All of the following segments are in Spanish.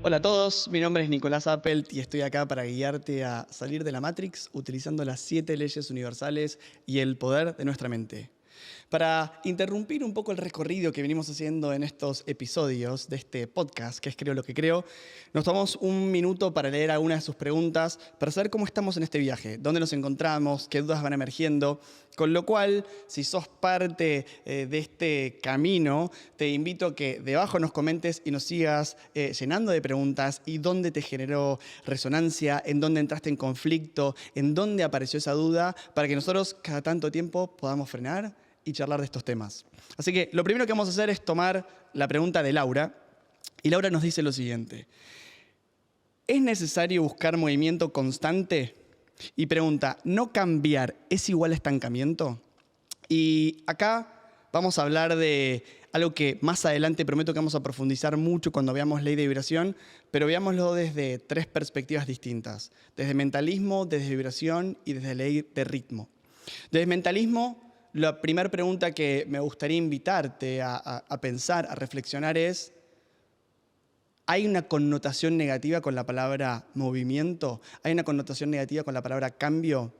Hola a todos, mi nombre es Nicolás Appelt y estoy acá para guiarte a salir de la Matrix utilizando las 7 leyes universales y el poder de nuestra mente. Para interrumpir un poco el recorrido que venimos haciendo en estos episodios de este podcast, que es Creo lo que creo, nos tomamos un minuto para leer algunas de sus preguntas, para saber cómo estamos en este viaje, dónde nos encontramos, qué dudas van emergiendo. Con lo cual, si sos parte de este camino, te invito a que debajo nos comentes y nos sigas llenando de preguntas y dónde te generó resonancia, en dónde entraste en conflicto, en dónde apareció esa duda, para que nosotros cada tanto tiempo podamos frenar y charlar de estos temas. Así que lo primero que vamos a hacer es tomar la pregunta de Laura. Y Laura nos dice lo siguiente: ¿es necesario buscar movimiento constante? Y pregunta, ¿no cambiar es igual a estancamiento? Y acá vamos a hablar de algo que más adelante prometo que vamos a profundizar mucho cuando veamos ley de vibración, pero veámoslo desde 3 perspectivas distintas: desde mentalismo, desde vibración y desde ley de ritmo. Desde mentalismo, la primera pregunta que me gustaría invitarte a pensar, a reflexionar es: ¿hay una connotación negativa con la palabra movimiento? ¿Hay una connotación negativa con la palabra cambio?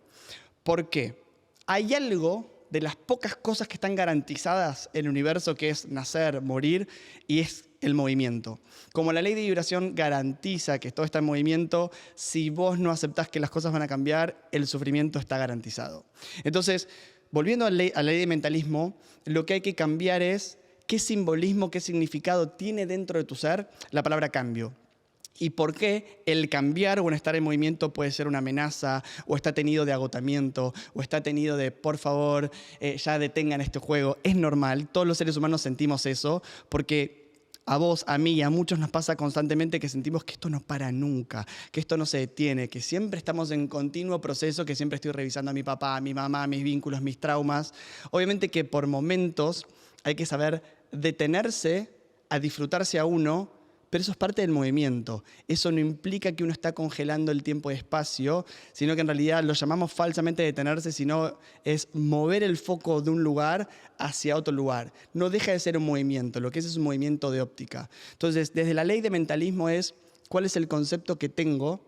¿Por qué? Hay algo de las pocas cosas que están garantizadas en el universo, que es nacer, morir, y es el movimiento. Como la ley de vibración garantiza que todo está en movimiento, si vos no aceptás que las cosas van a cambiar, el sufrimiento está garantizado. Entonces, volviendo a la ley de mentalismo, lo que hay que cambiar es qué simbolismo, qué significado tiene dentro de tu ser la palabra cambio. Y por qué el cambiar o el estar en movimiento puede ser una amenaza, o está tenido de agotamiento, o está tenido de por favor, ya detengan este juego. Es normal, todos los seres humanos sentimos eso, porque a vos, a mí y a muchos nos pasa constantemente que sentimos que esto no para nunca, que esto no se detiene, que siempre estamos en continuo proceso, que siempre estoy revisando a mi papá, a mi mamá, mis vínculos, mis traumas. Obviamente que por momentos hay que saber detenerse a disfrutarse a uno, pero eso es parte del movimiento. Eso no implica que uno está congelando el tiempo y espacio, sino que en realidad lo llamamos falsamente detenerse, sino es mover el foco de un lugar hacia otro lugar. No deja de ser un movimiento, lo que es un movimiento de óptica. Entonces, desde la ley de mentalismo es cuál es el concepto que tengo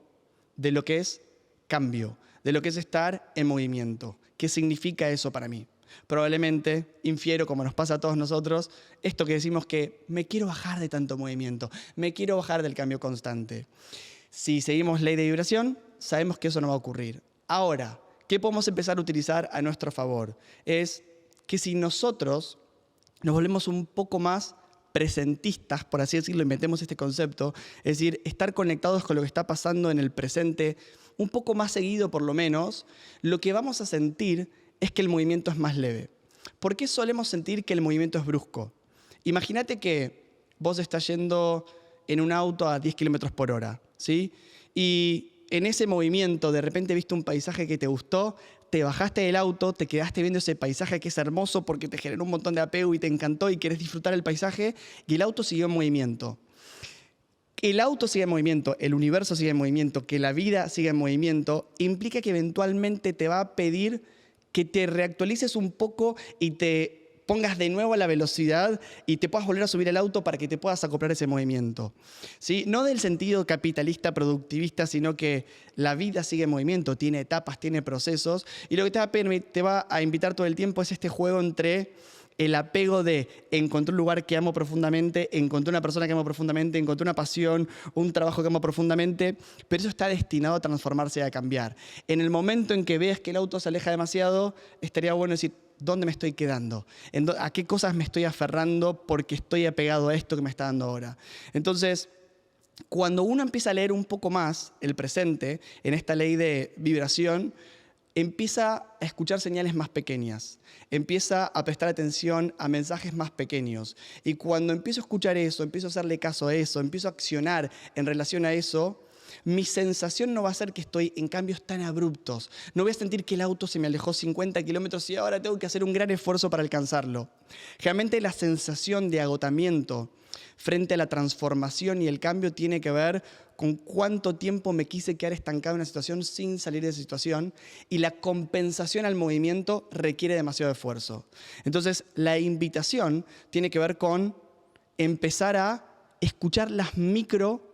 de lo que es cambio, de lo que es estar en movimiento. ¿Qué significa eso para mí? Probablemente infiero, como nos pasa a todos nosotros, esto que decimos que me quiero bajar de tanto movimiento, me quiero bajar del cambio constante. Si seguimos ley de vibración, sabemos que eso no va a ocurrir. Ahora, ¿qué podemos empezar a utilizar a nuestro favor? Es que si nosotros nos volvemos un poco más presentistas, por así decirlo, inventemos este concepto, es decir, estar conectados con lo que está pasando en el presente, un poco más seguido por lo menos, lo que vamos a sentir es que el movimiento es más leve. ¿Por qué solemos sentir que el movimiento es brusco? Imagínate que vos estás yendo en un auto a 10 kilómetros por hora, ¿sí? Y en ese movimiento de repente viste un paisaje que te gustó, te bajaste del auto, te quedaste viendo ese paisaje que es hermoso porque te generó un montón de apego y te encantó y querés disfrutar el paisaje, y el auto siguió en movimiento. El auto sigue en movimiento, el universo sigue en movimiento, que la vida sigue en movimiento, implica que eventualmente te va a pedir que te reactualices un poco y te pongas de nuevo a la velocidad y te puedas volver a subir al auto para que te puedas acoplar a ese movimiento. ¿Sí? No del sentido capitalista, productivista, sino que la vida sigue en movimiento, tiene etapas, tiene procesos, y lo que te va a invitar todo el tiempo es este juego entre el apego de encontré un lugar que amo profundamente, encontré una persona que amo profundamente, encontré una pasión, un trabajo que amo profundamente, pero eso está destinado a transformarse y a cambiar. En el momento en que veas que el auto se aleja demasiado, estaría bueno decir, ¿dónde me estoy quedando? ¿A qué cosas me estoy aferrando porque estoy apegado a esto que me está dando ahora? Entonces, cuando uno empieza a leer un poco más el presente en esta ley de vibración, empieza a escuchar señales más pequeñas, empieza a prestar atención a mensajes más pequeños. Y cuando empiezo a escuchar eso, empiezo a hacerle caso a eso, empiezo a accionar en relación a eso, mi sensación no va a ser que estoy en cambios tan abruptos. No voy a sentir que el auto se me alejó 50 kilómetros y ahora tengo que hacer un gran esfuerzo para alcanzarlo. Realmente la sensación de agotamiento frente a la transformación y el cambio tiene que ver con cuánto tiempo me quise quedar estancado en una situación sin salir de esa situación, y la compensación al movimiento requiere demasiado esfuerzo. Entonces, la invitación tiene que ver con empezar a escuchar las micro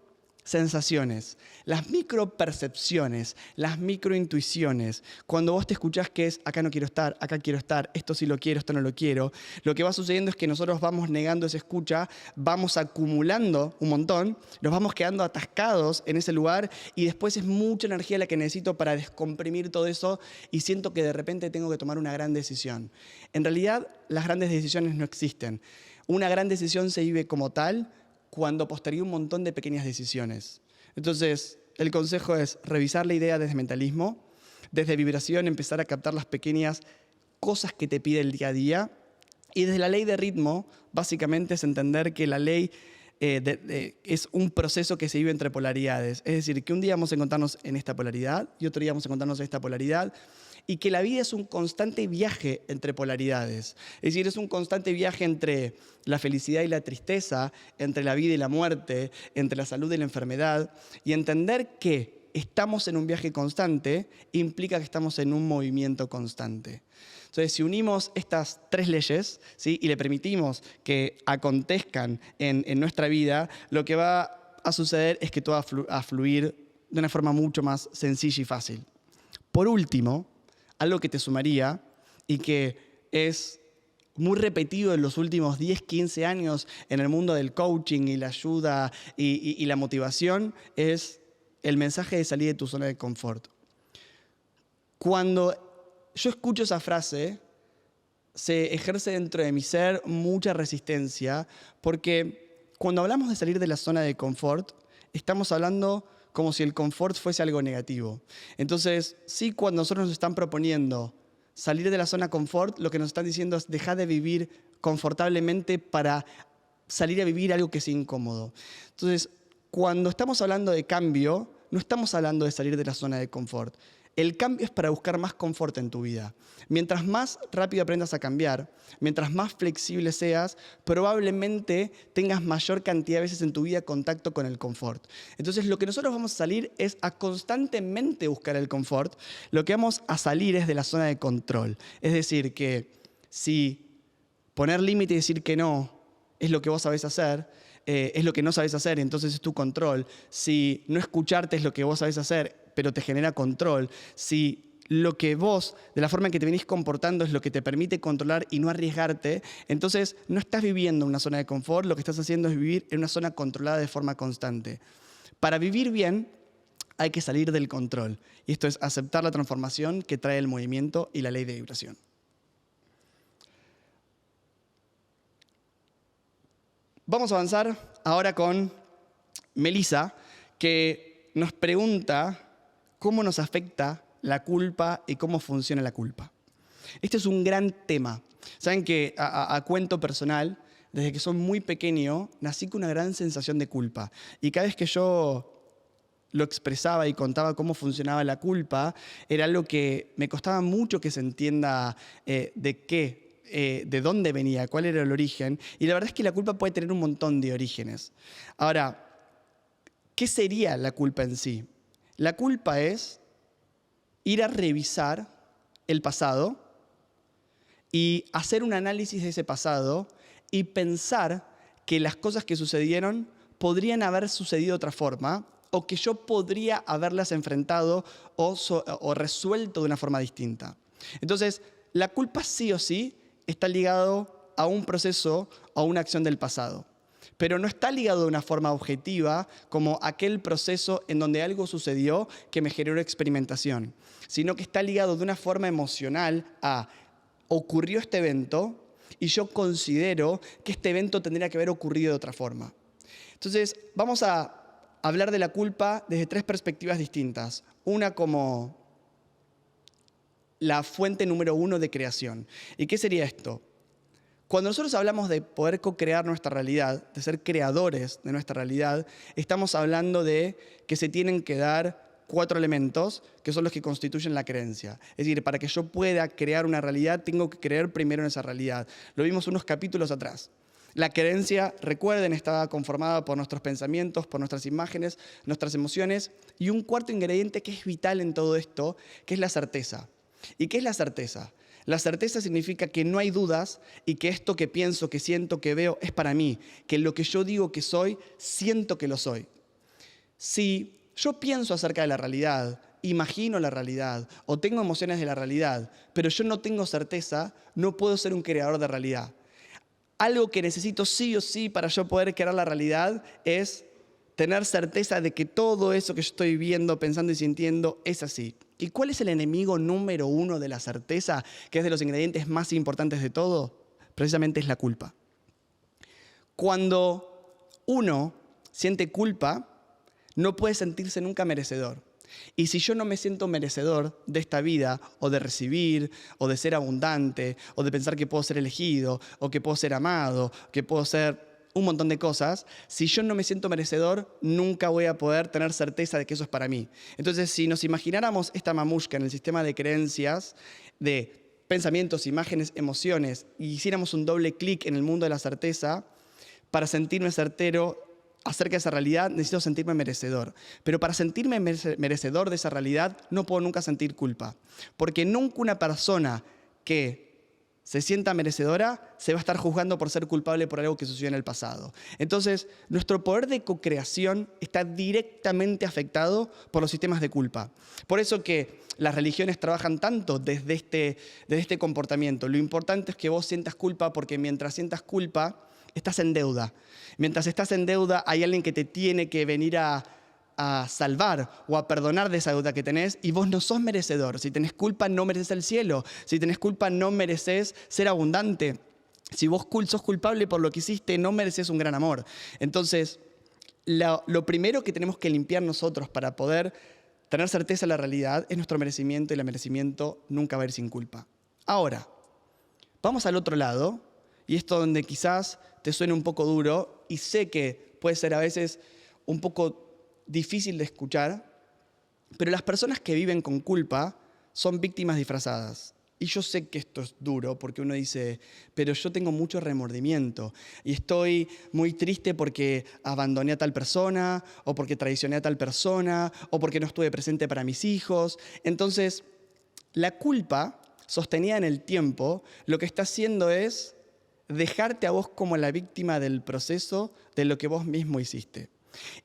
sensaciones, las micropercepciones, las microintuiciones. Cuando vos te escuchás que es acá no quiero estar, acá quiero estar, esto sí lo quiero, esto no lo quiero, lo que va sucediendo es que nosotros vamos negando esa escucha, vamos acumulando un montón, nos vamos quedando atascados en ese lugar y después es mucha energía la que necesito para descomprimir todo eso y siento que de repente tengo que tomar una gran decisión. En realidad, las grandes decisiones no existen. Una gran decisión se vive como tal cuando postergué un montón de pequeñas decisiones. Entonces, el consejo es revisar la idea desde mentalismo, desde vibración, empezar a captar las pequeñas cosas que te pide el día a día. Y desde la ley de ritmo, básicamente es entender que la ley es un proceso que se vive entre polaridades. Es decir, que un día vamos a encontrarnos en esta polaridad y otro día vamos a encontrarnos en esta polaridad. Y que la vida es un constante viaje entre polaridades. Es decir, es un constante viaje entre la felicidad y la tristeza, entre la vida y la muerte, entre la salud y la enfermedad. Y entender que estamos en un viaje constante implica que estamos en un movimiento constante. Entonces, si unimos estas tres leyes, ¿sí?, y le permitimos que acontezcan en nuestra vida, lo que va a suceder es que todo va a fluir de una forma mucho más sencilla y fácil. Por último, algo que te sumaría y que es muy repetido en los últimos 10, 15 años en el mundo del coaching y la ayuda y la motivación es el mensaje de salir de tu zona de confort. Cuando yo escucho esa frase, se ejerce dentro de mi ser mucha resistencia porque cuando hablamos de salir de la zona de confort, estamos hablando como si el confort fuese algo negativo. Entonces, sí, cuando nosotros nos están proponiendo salir de la zona confort, lo que nos están diciendo es dejar de vivir confortablemente para salir a vivir algo que sea incómodo. Entonces, cuando estamos hablando de cambio, no estamos hablando de salir de la zona de confort. El cambio es para buscar más confort en tu vida. Mientras más rápido aprendas a cambiar, mientras más flexible seas, probablemente tengas mayor cantidad de veces en tu vida contacto con el confort. Entonces, lo que nosotros vamos a salir es a constantemente buscar el confort. Lo que vamos a salir es de la zona de control. Es decir, que si poner límite y decir que no es lo que vos sabés hacer, es lo que no sabes hacer, entonces es tu control. Si no escucharte es lo que vos sabés hacer, pero te genera control. Si lo que vos, de la forma en que te venís comportando, es lo que te permite controlar y no arriesgarte, entonces no estás viviendo en una zona de confort, lo que estás haciendo es vivir en una zona controlada de forma constante. Para vivir bien hay que salir del control. Y esto es aceptar la transformación que trae el movimiento y la ley de vibración. Vamos a avanzar ahora con Melissa, que nos pregunta cómo nos afecta la culpa y cómo funciona la culpa. Este es un gran tema. Saben que a cuento personal, desde que soy muy pequeño, nací con una gran sensación de culpa. Y cada vez que yo lo expresaba y contaba cómo funcionaba la culpa, era algo que me costaba mucho que se entienda de dónde venía, cuál era el origen. Y la verdad es que la culpa puede tener un montón de orígenes. Ahora, ¿qué sería la culpa en sí? La culpa es ir a revisar el pasado y hacer un análisis de ese pasado y pensar que las cosas que sucedieron podrían haber sucedido de otra forma o que yo podría haberlas enfrentado o resuelto de una forma distinta. Entonces, la culpa sí o sí está ligado a un proceso o a una acción del pasado. Pero no está ligado de una forma objetiva como aquel proceso en donde algo sucedió que me generó experimentación, sino que está ligado de una forma emocional a ocurrió este evento y yo considero que este evento tendría que haber ocurrido de otra forma. Entonces, vamos a hablar de la culpa desde tres perspectivas distintas. Una como la fuente número uno de creación. ¿Y qué sería esto? Cuando nosotros hablamos de poder co-crear nuestra realidad, de ser creadores de nuestra realidad, estamos hablando de que se tienen que dar 4 elementos que son los que constituyen la creencia. Es decir, para que yo pueda crear una realidad, tengo que creer primero en esa realidad. Lo vimos unos capítulos atrás. La creencia, recuerden, está conformada por nuestros pensamientos, por nuestras imágenes, nuestras emociones y un cuarto ingrediente que es vital en todo esto, que es la certeza. ¿Y qué es la certeza? La certeza significa que no hay dudas y que esto que pienso, que siento, que veo es para mí, que lo que yo digo que soy, siento que lo soy. Si yo pienso acerca de la realidad, imagino la realidad o tengo emociones de la realidad, pero yo no tengo certeza, no puedo ser un creador de realidad. Algo que necesito sí o sí para yo poder crear la realidad es tener certeza de que todo eso que yo estoy viendo, pensando y sintiendo es así. ¿Y cuál es el enemigo número uno de la certeza, que es de los ingredientes más importantes de todo? Precisamente es la culpa. Cuando uno siente culpa, no puede sentirse nunca merecedor. Y si yo no me siento merecedor de esta vida, o de recibir, o de ser abundante, o de pensar que puedo ser elegido, o que puedo ser amado, que puedo ser un montón de cosas, si yo no me siento merecedor, nunca voy a poder tener certeza de que eso es para mí. Entonces, si nos imagináramos esta mamushka en el sistema de creencias, de pensamientos, imágenes, emociones, y hiciéramos un doble clic en el mundo de la certeza, para sentirme certero acerca de esa realidad, necesito sentirme merecedor. Pero para sentirme merecedor de esa realidad, no puedo nunca sentir culpa. Porque nunca una persona que se sienta merecedora se va a estar juzgando por ser culpable por algo que sucedió en el pasado. Entonces, nuestro poder de co-creación está directamente afectado por los sistemas de culpa. Por eso que las religiones trabajan tanto desde este comportamiento. Lo importante es que vos sientas culpa, porque mientras sientas culpa, estás en deuda. Mientras estás en deuda, hay alguien que te tiene que venir a salvar o a perdonar de esa deuda que tenés, y vos no sos merecedor. Si tenés culpa, no mereces el cielo. Si tenés culpa, no mereces ser abundante. Si vos sos culpable por lo que hiciste, no mereces un gran amor. Entonces, lo primero que tenemos que limpiar nosotros para poder tener certeza de la realidad es nuestro merecimiento, y el merecimiento nunca va a ir sin culpa. Ahora, vamos al otro lado, y esto donde quizás te suene un poco duro, y sé que puede ser a veces un poco difícil de escuchar, pero las personas que viven con culpa son víctimas disfrazadas. Y yo sé que esto es duro, porque uno dice, pero yo tengo mucho remordimiento y estoy muy triste porque abandoné a tal persona, o porque traicioné a tal persona, o porque no estuve presente para mis hijos. Entonces, la culpa sostenida en el tiempo, lo que está haciendo es dejarte a vos como la víctima del proceso de lo que vos mismo hiciste.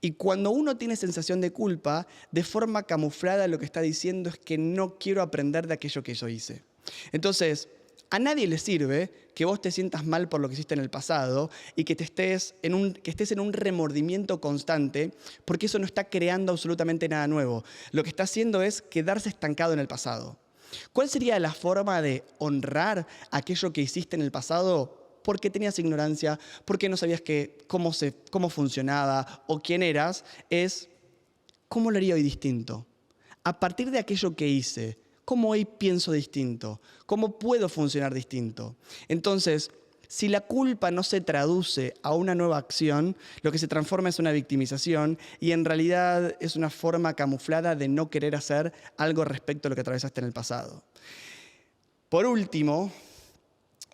Y cuando uno tiene sensación de culpa, de forma camuflada lo que está diciendo es que no quiero aprender de aquello que yo hice. Entonces, a nadie le sirve que vos te sientas mal por lo que hiciste en el pasado y que estés en un remordimiento constante, porque eso no está creando absolutamente nada nuevo. Lo que está haciendo es quedarse estancado en el pasado. ¿Cuál sería la forma de honrar aquello que hiciste en el pasado? Porque tenías ignorancia, porque no sabías cómo funcionaba o quién eras, es ¿cómo lo haría hoy distinto? A partir de aquello que hice, ¿cómo hoy pienso distinto? ¿Cómo puedo funcionar distinto? Entonces, si la culpa no se traduce a una nueva acción, lo que se transforma es una victimización, y en realidad es una forma camuflada de no querer hacer algo respecto a lo que atravesaste en el pasado. Por último,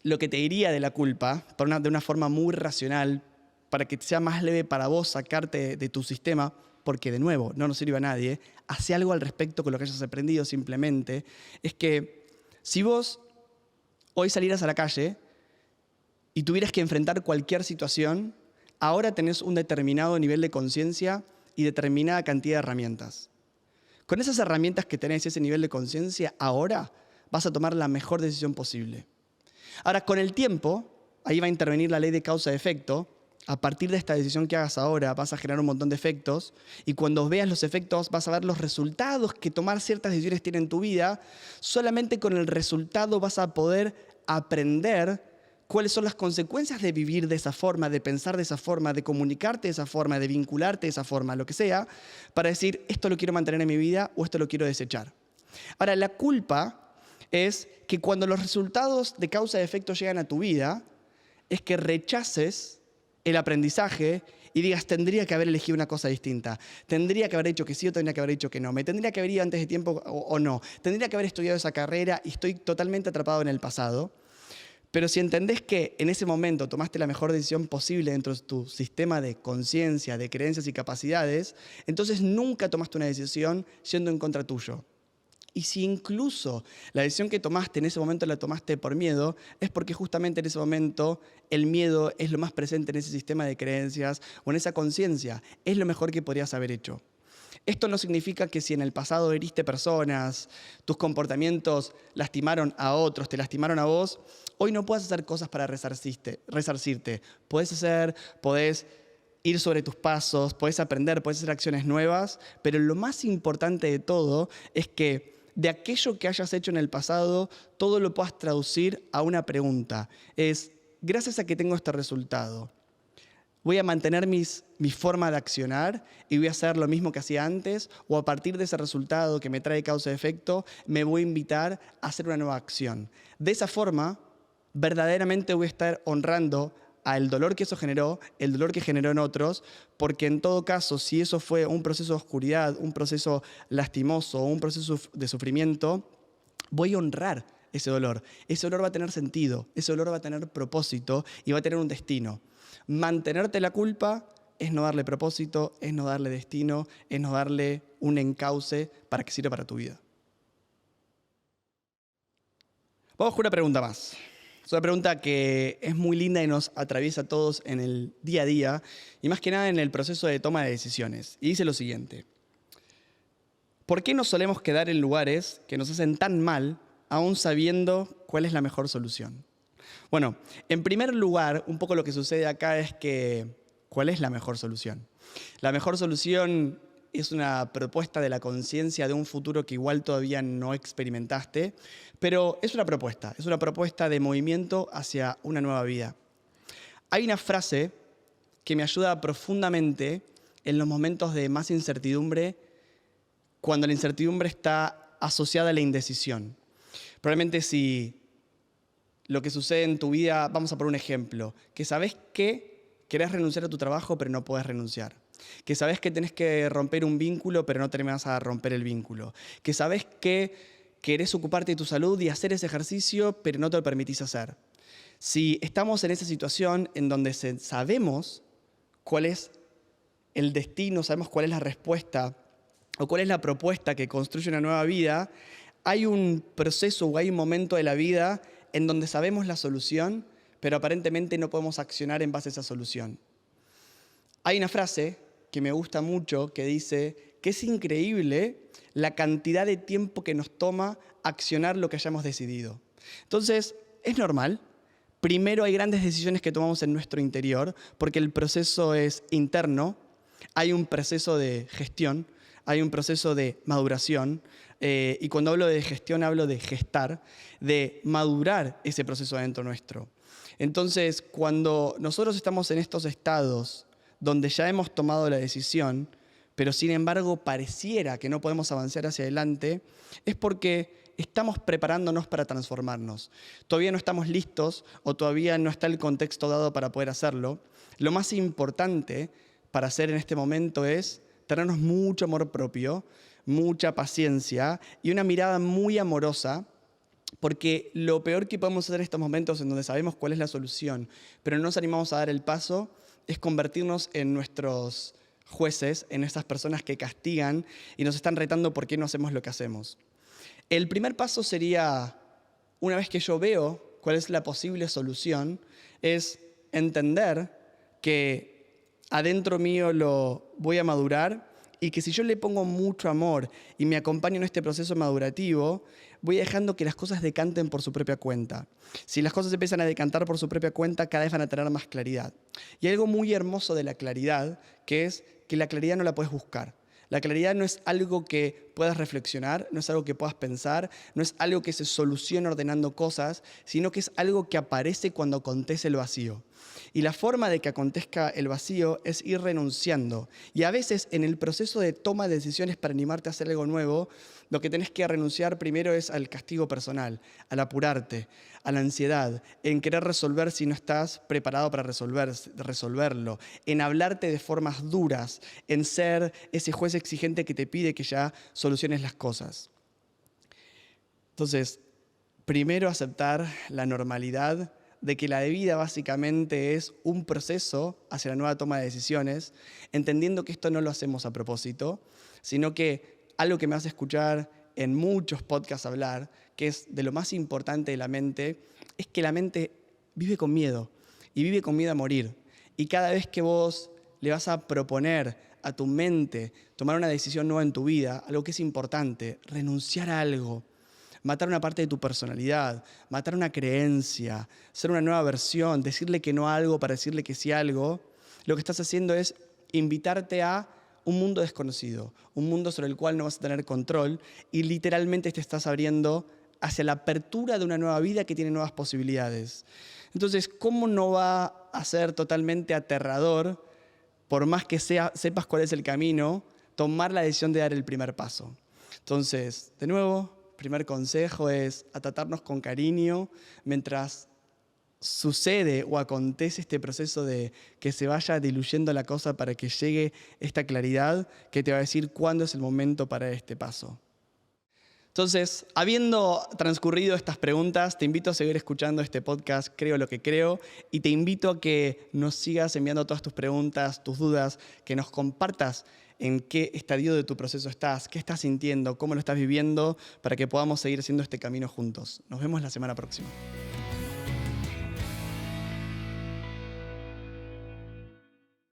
lo que te diría de la culpa, de una forma muy racional, para que sea más leve para vos sacarte de tu sistema, porque de nuevo, no nos sirve a nadie, hace algo al respecto con lo que hayas aprendido simplemente, es que si vos hoy salieras a la calle y tuvieras que enfrentar cualquier situación, ahora tenés un determinado nivel de conciencia y determinada cantidad de herramientas. Con esas herramientas que tenés y ese nivel de conciencia, ahora vas a tomar la mejor decisión posible. Ahora, con el tiempo, ahí va a intervenir la ley de causa y efecto. A partir de esta decisión que hagas ahora, vas a generar un montón de efectos, y cuando veas los efectos vas a ver los resultados que tomar ciertas decisiones tiene en tu vida. Solamente con el resultado vas a poder aprender cuáles son las consecuencias de vivir de esa forma, de pensar de esa forma, de comunicarte de esa forma, de vincularte de esa forma, lo que sea, para decir, esto lo quiero mantener en mi vida o esto lo quiero desechar. Ahora, la culpa es que cuando los resultados de causa y efecto llegan a tu vida, es que rechaces el aprendizaje y digas, tendría que haber elegido una cosa distinta. Tendría que haber dicho que sí o tendría que haber dicho que no. Me tendría que haber ido antes de tiempo o no. Tendría que haber estudiado esa carrera y estoy totalmente atrapado en el pasado. Pero si entendés que en ese momento tomaste la mejor decisión posible dentro de tu sistema de conciencia, de creencias y capacidades, entonces nunca tomaste una decisión yendo en contra tuyo. Y si incluso la decisión que tomaste en ese momento la tomaste por miedo, es porque justamente en ese momento el miedo es lo más presente en ese sistema de creencias o en esa conciencia. Es lo mejor que podrías haber hecho. Esto no significa que si en el pasado heriste personas, tus comportamientos lastimaron a otros, te lastimaron a vos, hoy no puedas hacer cosas para resarcirte. Podés ir sobre tus pasos, podés aprender, podés hacer acciones nuevas, pero lo más importante de todo es que de aquello que hayas hecho en el pasado, todo lo puedas traducir a una pregunta. Es, gracias a que tengo este resultado, ¿voy a mantener mi forma de accionar y voy a hacer lo mismo que hacía antes? ¿O a partir de ese resultado que me trae causa-efecto, me voy a invitar a hacer una nueva acción? De esa forma, verdaderamente voy a estar honrando al dolor que eso generó, el dolor que generó en otros, porque en todo caso, si eso fue un proceso de oscuridad, un proceso lastimoso, un proceso de sufrimiento, voy a honrar ese dolor. Ese dolor va a tener sentido, ese dolor va a tener propósito y va a tener un destino. Mantenerte la culpa es no darle propósito, es no darle destino, es no darle un encauce para que sirva para tu vida. Vamos con una pregunta más. Es una pregunta que es muy linda y nos atraviesa a todos en el día a día y más que nada en el proceso de toma de decisiones. Y dice lo siguiente: ¿por qué nos solemos quedar en lugares que nos hacen tan mal aún sabiendo cuál es la mejor solución? Bueno, en primer lugar, un poco lo que sucede acá es que, ¿cuál es la mejor solución? La mejor solución es una propuesta de la conciencia de un futuro que igual todavía no experimentaste, pero es una propuesta de movimiento hacia una nueva vida. Hay una frase que me ayuda profundamente en los momentos de más incertidumbre, cuando la incertidumbre está asociada a la indecisión. Probablemente si lo que sucede en tu vida, vamos a poner un ejemplo, que sabes que querés renunciar a tu trabajo pero no podés renunciar. Que sabes que tenés que romper un vínculo pero no te vas a romper el vínculo. Que sabes que querés ocuparte de tu salud y hacer ese ejercicio pero no te lo permitís hacer. Si estamos en esa situación en donde sabemos cuál es el destino, sabemos cuál es la respuesta o cuál es la propuesta que construye una nueva vida, hay un proceso o hay un momento de la vida en donde sabemos la solución, pero aparentemente no podemos accionar en base a esa solución. Hay una frase que me gusta mucho que dice que es increíble la cantidad de tiempo que nos toma accionar lo que hayamos decidido. Entonces, es normal. Primero hay grandes decisiones que tomamos en nuestro interior, porque el proceso es interno, hay un proceso de gestión, hay un proceso de maduración, y cuando hablo de gestión hablo de gestar, de madurar ese proceso adentro nuestro. Entonces, cuando nosotros estamos en estos estados donde ya hemos tomado la decisión, pero sin embargo pareciera que no podemos avanzar hacia adelante, es porque estamos preparándonos para transformarnos. Todavía no estamos listos o todavía no está el contexto dado para poder hacerlo. Lo más importante para hacer en este momento es tenernos mucho amor propio, mucha paciencia y una mirada muy amorosa, porque lo peor que podemos hacer en estos momentos en donde sabemos cuál es la solución, pero no nos animamos a dar el paso, es convertirnos en nuestros jueces, en estas personas que castigan y nos están retando por qué no hacemos lo que hacemos. El primer paso sería, una vez que yo veo cuál es la posible solución, es entender que adentro mío lo voy a madurar y que si yo le pongo mucho amor y me acompaño en este proceso madurativo, voy dejando que las cosas decanten por su propia cuenta. Si las cosas empiezan a decantar por su propia cuenta, cada vez van a tener más claridad. Y algo muy hermoso de la claridad, que es que la claridad no la puedes buscar. La claridad no es algo que puedas reflexionar, no es algo que puedas pensar, no es algo que se soluciona ordenando cosas, sino que es algo que aparece cuando acontece el vacío. Y la forma de que acontezca el vacío es ir renunciando. Y a veces en el proceso de toma de decisiones para animarte a hacer algo nuevo, lo que tenés que renunciar primero es al castigo personal, al apurarte, a la ansiedad, en querer resolver si no estás preparado para resolverlo, en hablarte de formas duras, en ser ese juez exigente que te pide que ya soluciones las cosas. Entonces, primero aceptar la normalidad de que la vida básicamente es un proceso hacia la nueva toma de decisiones, entendiendo que esto no lo hacemos a propósito, sino que algo que me hace escuchar en muchos podcasts hablar, que es de lo más importante de la mente, es que la mente vive con miedo y vive con miedo a morir. Y cada vez que vos le vas a proponer a tu mente tomar una decisión nueva en tu vida, algo que es importante, renunciar a algo, matar una parte de tu personalidad, matar una creencia, ser una nueva versión, decirle que no a algo para decirle que sí a algo, lo que estás haciendo es invitarte a un mundo desconocido, un mundo sobre el cual no vas a tener control y literalmente te estás abriendo hacia la apertura de una nueva vida que tiene nuevas posibilidades. Entonces, ¿cómo no va a ser totalmente aterrador, por más que sepas cuál es el camino, tomar la decisión de dar el primer paso? Entonces, de nuevo, primer consejo es a tratarnos con cariño mientras sucede o acontece este proceso de que se vaya diluyendo la cosa para que llegue esta claridad que te va a decir cuándo es el momento para este paso. Entonces, habiendo transcurrido estas preguntas, te invito a seguir escuchando este podcast Creo lo que creo y te invito a que nos sigas enviando todas tus preguntas, tus dudas, que nos compartas en qué estadio de tu proceso estás, qué estás sintiendo, cómo lo estás viviendo, para que podamos seguir haciendo este camino juntos. Nos vemos la semana próxima.